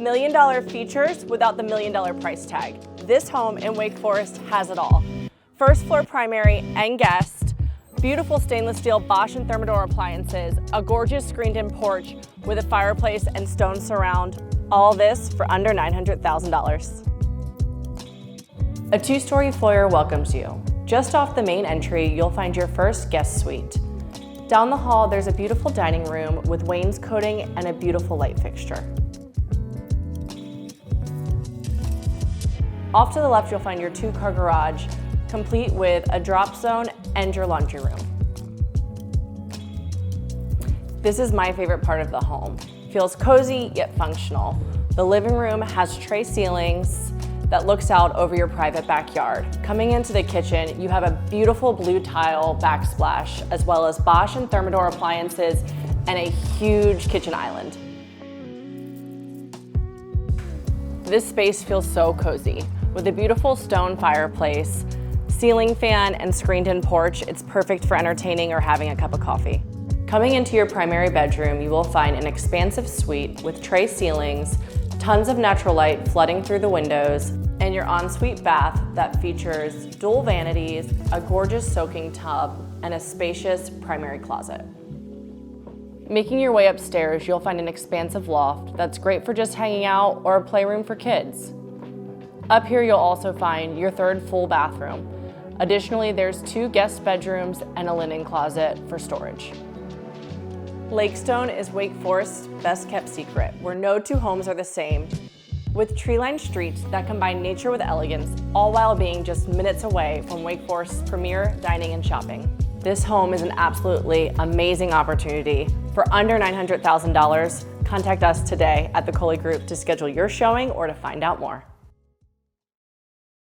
Million-dollar features without the million-dollar price tag. This home in Wake Forest has it all. First floor primary and guest, beautiful stainless steel Bosch and Thermador appliances, a gorgeous screened-in porch with a fireplace and stone surround. All this for under $900,000. A two-story foyer welcomes you. Just off the main entry, you'll find your first guest suite. Down the hall, there's a beautiful dining room with wainscoting and a beautiful light fixture. Off to the left, you'll find your two-car garage, complete with a drop zone and your laundry room. This is my favorite part of the home. Feels cozy yet functional. The living room has tray ceilings that looks out over your private backyard. Coming into the kitchen, you have a beautiful blue tile backsplash, as well as Bosch and Thermador appliances and a huge kitchen island. This space feels so cozy. With a beautiful stone fireplace, ceiling fan, and screened-in porch, it's perfect for entertaining or having a cup of coffee. Coming into your primary bedroom, you will find an expansive suite with tray ceilings, tons of natural light flooding through the windows, and your ensuite bath that features dual vanities, a gorgeous soaking tub, and a spacious primary closet. Making your way upstairs, you'll find an expansive loft that's great for just hanging out or a playroom for kids. Up here, you'll also find your third full bathroom. Additionally, there's 2 guest bedrooms and a linen closet for storage. Lakestone is Wake Forest's best kept secret, where no two homes are the same, with tree-lined streets that combine nature with elegance, all while being just minutes away from Wake Forest's premier dining and shopping. This home is an absolutely amazing opportunity. For under $900,000, contact us today at the Coley Group to schedule your showing or to find out more.